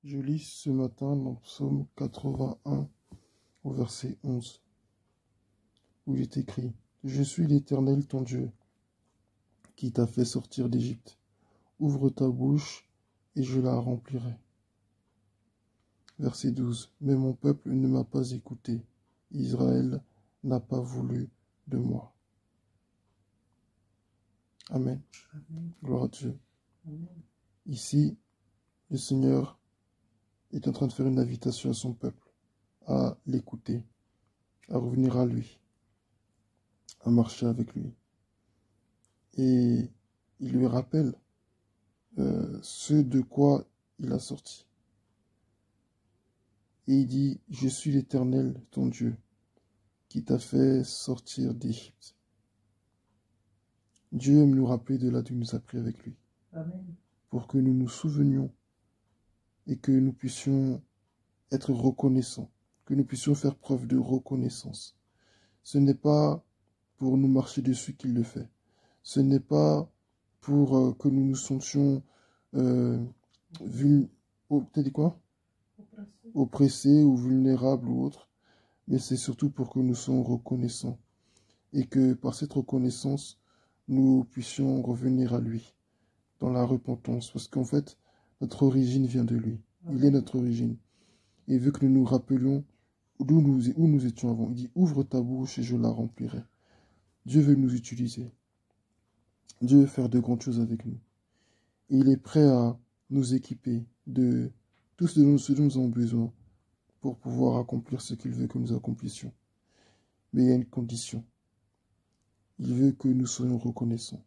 Je lis ce matin dans Psaume 81 au verset 11, où il est écrit « Je suis l'Éternel ton Dieu, qui t'a fait sortir d'Égypte. Ouvre ta bouche et je la remplirai. » Verset 12 « Mais mon peuple ne m'a pas écouté. Israël n'a pas voulu de moi. » Amen. Amen. Gloire à Dieu. Amen. Ici, le Seigneur est en train de faire une invitation à son peuple, à l'écouter, à revenir à lui, à marcher avec lui. Et il lui rappelle ce de quoi il a sorti. Et il dit, « Je suis l'Éternel, ton Dieu, qui t'a fait sortir d'Égypte. » Dieu aime nous rappeler de là d'où il nous a pris avec lui. Amen. Pour que nous nous souvenions et que nous puissions être reconnaissants, que nous puissions faire preuve de reconnaissance. Ce n'est pas pour nous marcher dessus qu'il le fait. Ce n'est pas pour que nous nous sentions oppressés ou vulnérables ou autres, mais c'est surtout pour que nous soyons reconnaissants et que par cette reconnaissance, nous puissions revenir à lui dans la repentance, parce qu'en fait, notre origine vient de lui. Il est notre origine. Et vu que nous nous rappelions où nous étions avant, il dit « Ouvre ta bouche et je la remplirai ». Dieu veut nous utiliser. Dieu veut faire de grandes choses avec nous. Et il est prêt à nous équiper de tout ce dont nous avons besoin pour pouvoir accomplir ce qu'il veut que nous accomplissions. Mais il y a une condition. Il veut que nous soyons reconnaissants,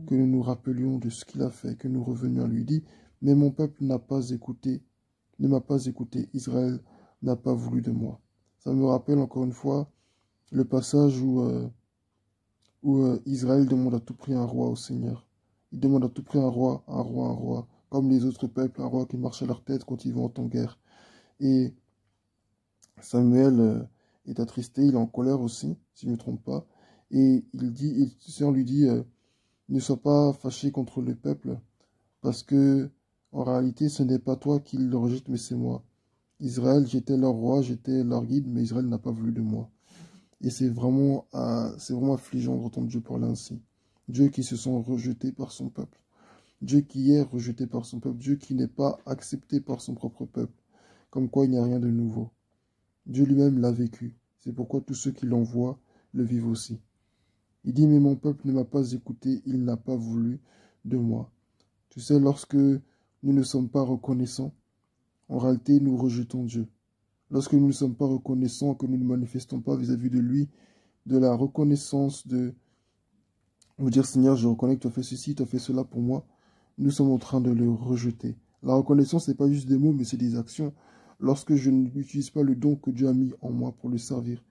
que nous nous rappelions de ce qu'il a fait, que nous revenions à lui. Il dit, mais mon peuple n'a pas écouté, ne m'a pas écouté, Israël n'a pas voulu de moi. Ça me rappelle encore une fois le passage où Israël demande à tout prix un roi au Seigneur. Il demande à tout prix un roi, comme les autres peuples, un roi qui marche à leur tête quand ils vont en guerre. Et Samuel est attristé, il est en colère aussi, si je ne me trompe pas. Et le Seigneur lui dit, ne sois pas fâché contre le peuple, parce que en réalité, ce n'est pas toi qui le rejette, mais c'est moi. Israël, j'étais leur roi, j'étais leur guide, mais Israël n'a pas voulu de moi. Et c'est vraiment affligeant d'entendre Dieu parler ainsi. Dieu qui se sent rejeté par son peuple. Dieu qui est rejeté par son peuple. Dieu qui n'est pas accepté par son propre peuple. Comme quoi il n'y a rien de nouveau. Dieu lui-même l'a vécu. C'est pourquoi tous ceux qui l'envoient le vivent aussi. Il dit, mais mon peuple ne m'a pas écouté, il n'a pas voulu de moi. Tu sais, lorsque nous ne sommes pas reconnaissants, en réalité, nous rejetons Dieu. Lorsque nous ne sommes pas reconnaissants, que nous ne manifestons pas vis-à-vis de lui, de la reconnaissance de vous dire, Seigneur, je reconnais que tu as fait ceci, tu as fait cela pour moi, nous sommes en train de le rejeter. La reconnaissance, ce n'est pas juste des mots, mais c'est des actions. Lorsque je n'utilise pas le don que Dieu a mis en moi pour le servir,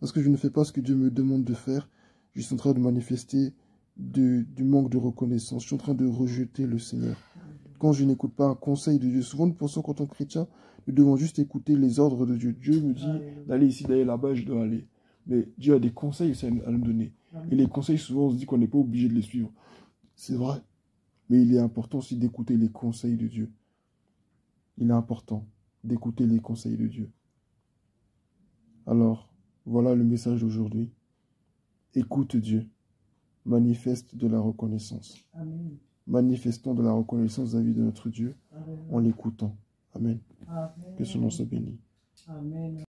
lorsque je ne fais pas ce que Dieu me demande de faire, je suis en train de manifester du manque de reconnaissance. Je suis en train de rejeter le Seigneur. Quand je n'écoute pas un conseil de Dieu, souvent nous pensons qu'en tant que chrétien, nous devons juste écouter les ordres de Dieu. Dieu me dit d'aller ici, d'aller là-bas, je dois aller. Mais Dieu a des conseils aussi à nous donner. Et les conseils, souvent, on se dit qu'on n'est pas obligé de les suivre. C'est vrai. Mais il est important aussi d'écouter les conseils de Dieu. Il est important d'écouter les conseils de Dieu. Alors, voilà le message d'aujourd'hui. Écoute Dieu. Manifeste de la reconnaissance. Amen. Manifestons de la reconnaissance vis-à-vis de notre Dieu en l'écoutant. Amen. Amen. Que son nom soit béni. Amen.